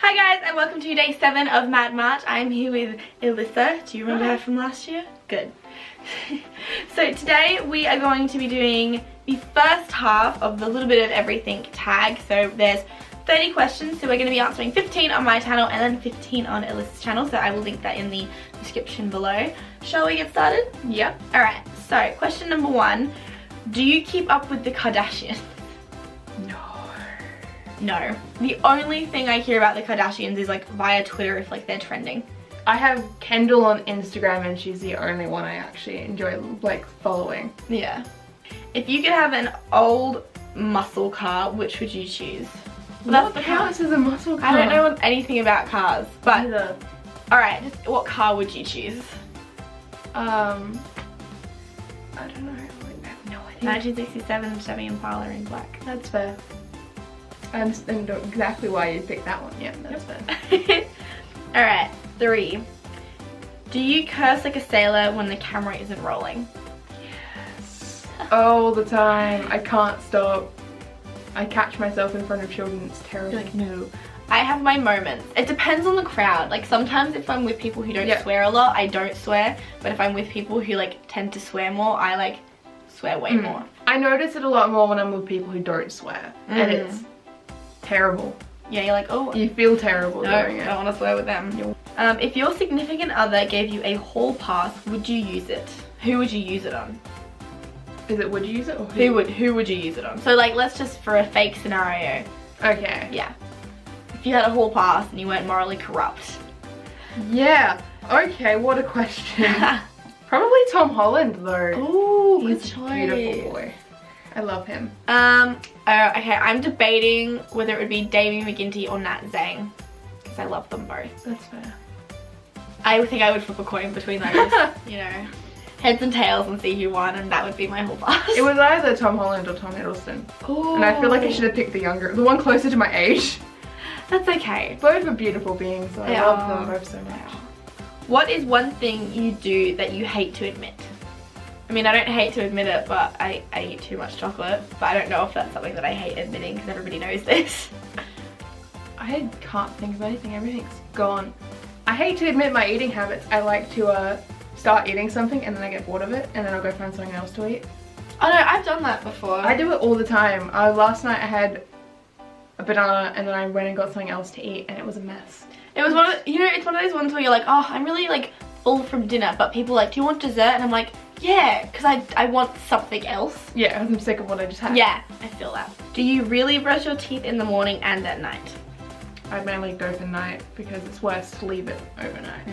Hi guys and welcome to day 7 of Mad March. I'm here with Elissa. Do you remember her from last year? Good. So today we are going to be doing the first half of the little bit of everything tag. So there's 30 questions, so we're going to be answering 15 on my channel and then 15 on Elissa's channel, so I will link that in the description below. Shall we get started? Yep. Alright, so question number 1. Do you keep up with the Kardashians? No. The only thing I hear about the Kardashians is like via Twitter if like they're trending. I have Kendall on Instagram and she's the only one I actually enjoy like following. Yeah. If you could have an old muscle car, which would you choose? Well, What counts as a muscle car? I don't know anything about cars, but Either. alright, just what car would you choose? I don't know. I have no idea. 1967 Chevy Impala in black. That's fair. I understand exactly why you picked that one. Yeah, that's fair. Alright, 3. Do you curse like a sailor when the camera isn't rolling? Yes. All the time. I can't stop. I catch myself in front of children. It's terrible. You're like, no. I have my moments. It depends on the crowd. Like sometimes if I'm with people who don't swear a lot, I don't swear. But if I'm with people who like tend to swear more, I like swear way more. I notice it a lot more when I'm with people who don't swear. And it's terrible. Yeah, you're like, oh. You feel terrible No, doing it. I don't want to swear with them. If your significant other gave you a hall pass, would you use it? Who would you use it on? Is it would you use it or Who would you use it on? So like, let's just for a fake scenario. Okay. Yeah. If you had a hall pass and you weren't morally corrupt. Yeah. Okay, what a question. Probably Tom Holland though. Ooh, He's good a choice. beautiful boy. I love him. Okay, I'm debating whether it would be Davey McGinty or Nat Zhang. Because I love them both. That's fair. I think I would flip a coin between those. You know, heads and tails and see who won, and that would be my whole pass. It was either Tom Holland or Tom Hiddleston. Ooh. And I feel like I should have picked the younger, the one closer to my age. That's okay. Both are beautiful beings, so I love them both so much. What is one thing you do that you hate to admit? I mean, I don't hate to admit it, but I eat too much chocolate. But I don't know if that's something that I hate admitting because everybody knows this. I can't think of anything. Everything's gone. I hate to admit my eating habits. I like to start eating something and then I get bored of it and then I'll go find something else to eat. Oh no, I've done that before. I do it all the time. Last night I had a banana and then I went and got something else to eat and it was a mess. It was one of, you know, it's one of those ones where you're like, oh, I'm really like full from dinner, but people are like, do you want dessert? And I'm like, yeah, because I want something else. Yeah, I'm sick of what I just had. Yeah, I feel that. Do you really brush your teeth in the morning and at night? I mainly go for night because it's worse to leave it overnight.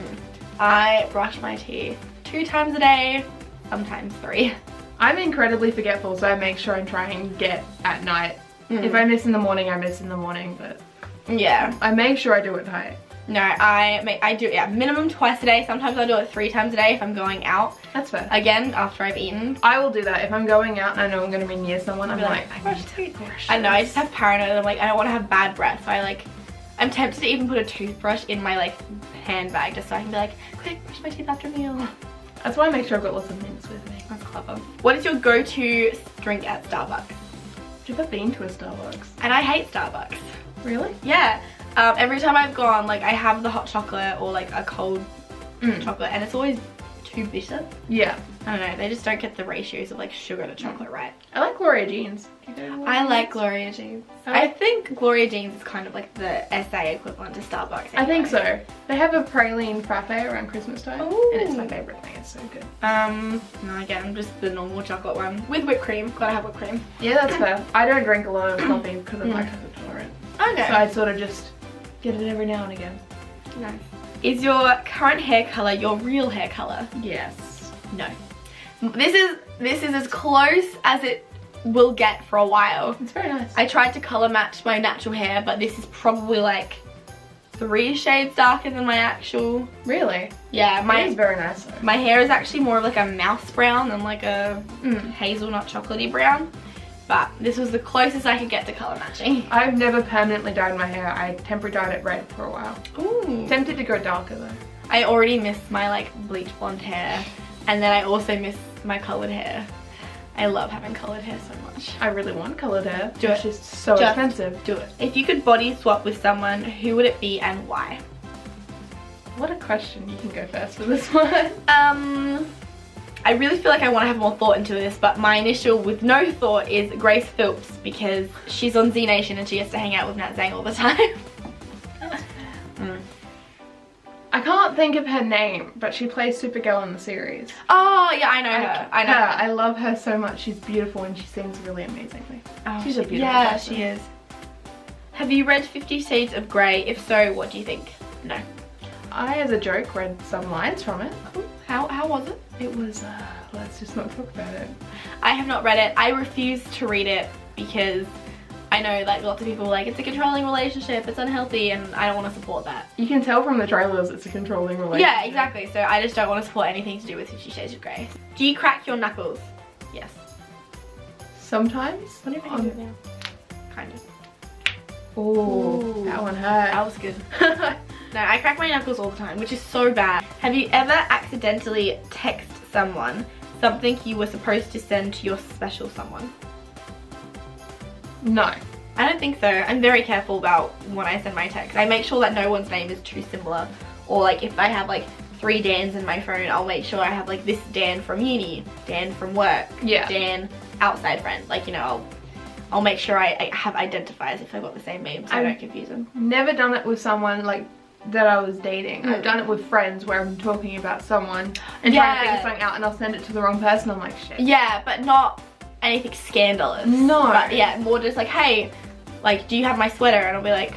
I brush my teeth 2 times a day, sometimes 3. I'm incredibly forgetful, so I make sure I'm trying to get at night. If I miss in the morning, I miss in the morning, but yeah, I make sure I do it at night. no, I do, yeah, minimum twice a day. Sometimes I do it 3 times a day if I'm going out. That's fair. Again, after I've eaten. I will do that if I'm going out and I know I'm going to be near someone. I'm like, I brush need to brush. I know, I just have paranoid. I'm like, I don't want to have bad breath, so I'm tempted to even put a toothbrush in my like handbag just so I can be like, quick, brush my teeth after a meal. That's why I make sure I've got lots of mints with me. That's clever. What is your go-to drink at Starbucks? Have you ever been to a Starbucks? And I hate Starbucks. Really? Yeah. Every time I've gone, like I have the hot chocolate or like a cold chocolate, and it's always too bitter. Yeah. I don't know, they just don't get the ratios of like sugar to chocolate right. I like Gloria Jeans. I like Gloria Jeans. I think Gloria Jeans is kind of like the SA equivalent to Starbucks. Anyway. I think so. They have a praline frappe around Christmas time. Ooh. And it's my favourite thing. It's so good. No, again, just the normal chocolate one with whipped cream. Gotta have whipped cream. Yeah, that's fair. I don't drink a lot of coffee because I'm lactose intolerant. Okay. So I sort of just get it every now and again. Nice. Is your current hair color your real hair color? Yes. No. This is as close as it will get for a while. It's very nice. I tried to color match my natural hair, but this is probably like 3 shades darker than my actual. Really? Yeah, It is very nice though. my hair is actually more of like a mouse brown than like a hazelnut chocolatey brown. But this was the closest I could get to color matching. I've never permanently dyed my hair. I temporary dyed it red for a while. Ooh. Tempted to go darker though. I already miss my like bleach blonde hair, and then I also miss my colored hair. I love having coloured hair so much. I really want coloured hair. Do it. It's just so Just expensive. do it. If you could body swap with someone, who would it be and why? What a question. You can go first for this one. I really feel like I want to have more thought into this, but my initial with no thought is Grace Phillips, because she's on Z Nation and she gets to hang out with Nat Zhang all the time. I can't think of her name, but she plays Supergirl in the series. Oh yeah, I know her. I know her. I love her so much. She's beautiful and she sings really amazingly. Oh, She's a beautiful person. she is. Have you read 50 Shades of Grey? If so, what do you think? No. I, as a joke, read some lines from it. How was it? It was, let's just not talk about it. I have not read it. I refuse to read it because I know like lots of people are like, it's a controlling relationship, it's unhealthy, and I don't want to support that. You can tell from the trailers it's a controlling relationship. Yeah, exactly. So I just don't want to support anything to do with 50 Shades of Grey. Do you crack your knuckles? Yes. Sometimes. What if I do it now? Kind of. Oh, that one hurt. That was good. No, I crack my knuckles all the time, which is so bad. Have you ever accidentally texted someone something you were supposed to send to your special someone? No. I don't think so. I'm very careful about when I send my text. I make sure that no one's name is too similar. Or like if I have like 3 Dans in my phone, I'll make sure I have like this Dan from uni, Dan from work, Yeah. Dan outside friend. Like, you know, I'll make sure I have identifiers if I've got the same name, so I don't confuse them. Never done it with someone like that I was dating. I've done it with friends where I'm talking about someone and trying to figure something out and I'll send it to the wrong person. I'm like, shit. Yeah, but not anything scandalous. No. But yeah, more just like, hey, like, do you have my sweater? And I'll be like,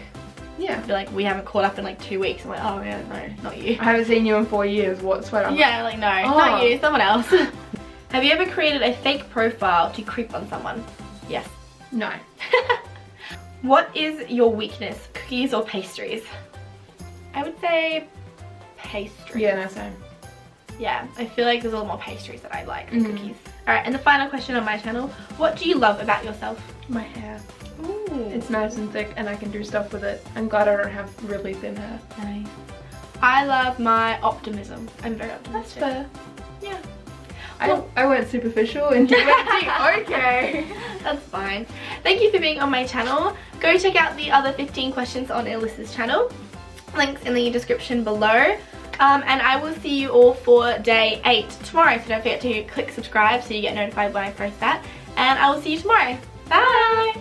yeah. Be like, we haven't caught up in like 2 weeks. I'm like, oh yeah, no, not you. I haven't seen you in 4 years. What sweater? Yeah, like, no, not you, someone else. Have you ever created a fake profile to creep on someone? Yes. No. What is your weakness, cookies or pastries? I would say pastries. Yeah, no, same. Yeah, I feel like there's a lot more pastries that I like than cookies. Alright, and the final question on my channel, what do you love about yourself? My hair. Ooh. It's nice and thick and I can do stuff with it. I'm glad I don't have really thin hair. Nice. I love my optimism. I'm very optimistic. That's fair. Yeah. I went superficial and you went deep. Okay. That's fine. Thank you for being on my channel. Go check out the other 15 questions on Elissa's channel. Links in the description below. And I will see you all for day 8 tomorrow. So don't forget to click subscribe so you get notified when I post that. And I will see you tomorrow. Bye!